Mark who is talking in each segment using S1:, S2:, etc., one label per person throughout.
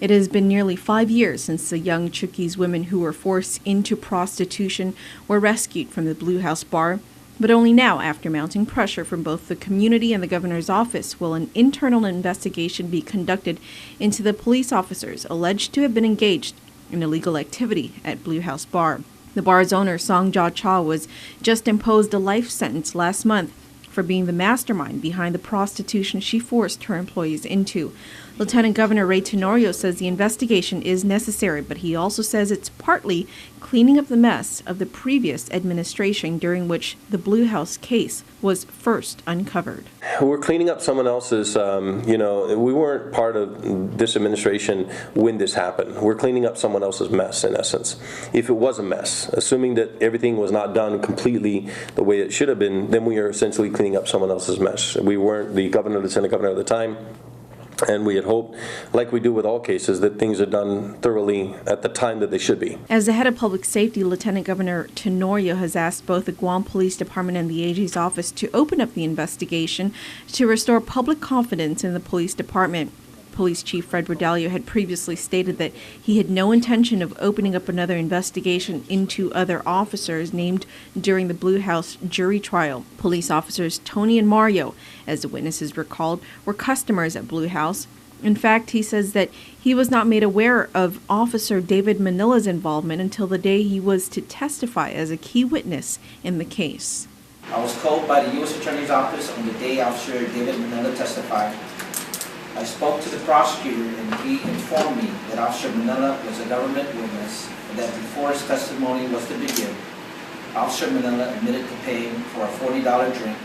S1: It has been nearly 5 years since the young Chuukese women who were forced into prostitution were rescued from the Blue House bar. But only now, after mounting pressure from both the community and the governor's office, will an internal investigation be conducted into the police officers alleged to have been engaged in illegal activity at Blue House Bar. The bar's owner, Song Ja Cha, was just imposed a life sentence last month for being the mastermind behind the prostitution she forced her employees into. Lieutenant Governor Ray Tenorio says the investigation is necessary, but he also says it's partly cleaning up the mess of the previous administration during which the Blue House case was first uncovered.
S2: We're cleaning up someone else's, we weren't part of this administration when this happened. We're cleaning up someone else's mess, in essence. If it was a mess, assuming that everything was not done completely the way it should have been, then we are essentially cleaning up someone else's mess. We weren't the governor, lieutenant governor at the time. And we had hoped, like we do with all cases, that things are done thoroughly at the time that they should be.
S1: As the head of public safety, Lieutenant Governor Tenorio has asked both the Guam Police Department and the AG's office to open up the investigation to restore public confidence in the police department. Police Chief Fred Bordallo had previously stated that he had no intention of opening up another investigation into other officers named during the Blue House jury trial. Police officers Tony and Mario, as the witnesses recalled, were customers at Blue House. In fact, he says that he was not made aware of Officer David Manila's involvement until the day he was to testify as a key witness in the case.
S3: I was called by the U.S. Attorney's Office on the day Officer David Manila testified. I spoke to the prosecutor and he informed me that Officer Manila was a government witness and that before his testimony was to begin, Officer Manila admitted to paying for a $40 drink,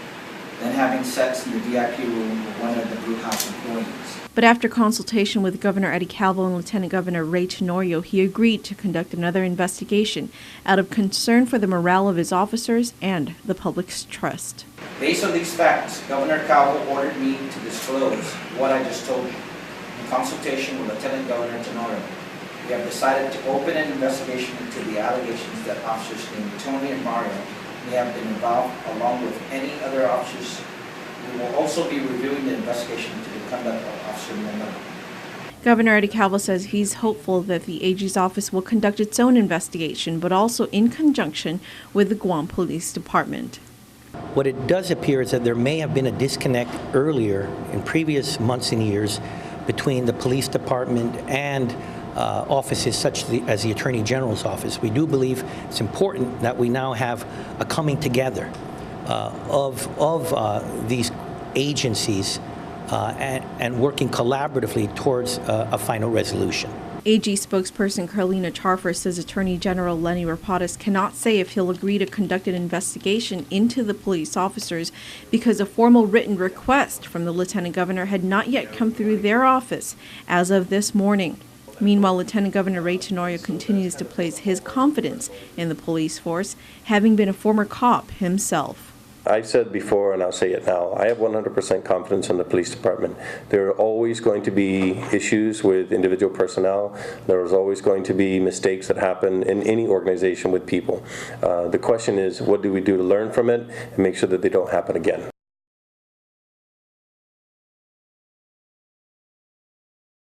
S3: then having sex in the VIP room with one of the Blue House employees.
S1: But after consultation with Governor Eddie Calvo and Lieutenant Governor Ray Tenorio, he agreed to conduct another investigation out of concern for the morale of his officers and the public's trust.
S3: Based on these facts, Governor Calvo ordered me to disclose what I just told you. In consultation with Lieutenant Governor Tenorio, we have decided to open an investigation into the allegations that officers named Tony and Mario may have been involved, along with any other officers. We will also be reviewing the investigation into the conduct of Officer Manila.
S1: Governor Eddie Calvo says he's hopeful that the AG's office will conduct its own investigation, but also in conjunction with the Guam Police Department.
S4: What it does appear is that there may have been a disconnect earlier in previous months and years between the police department and offices such as the Attorney General's office. We do believe it's important that we now have a coming together of these agencies and working collaboratively towards a final resolution.
S1: AG spokesperson Carlina Charfer says Attorney General Lenny Rapadas cannot say if he'll agree to conduct an investigation into the police officers because a formal written request from the Lieutenant Governor had not yet come through their office as of this morning. Meanwhile, Lieutenant Governor Ray Tenorio continues to place his confidence in the police force, having been a former cop himself.
S2: I've said before, and I'll say it now, I have 100% confidence in the police department. There are always going to be issues with individual personnel. There is always going to be mistakes that happen in any organization with people. The question is, what do we do to learn from it and make sure that they don't happen again?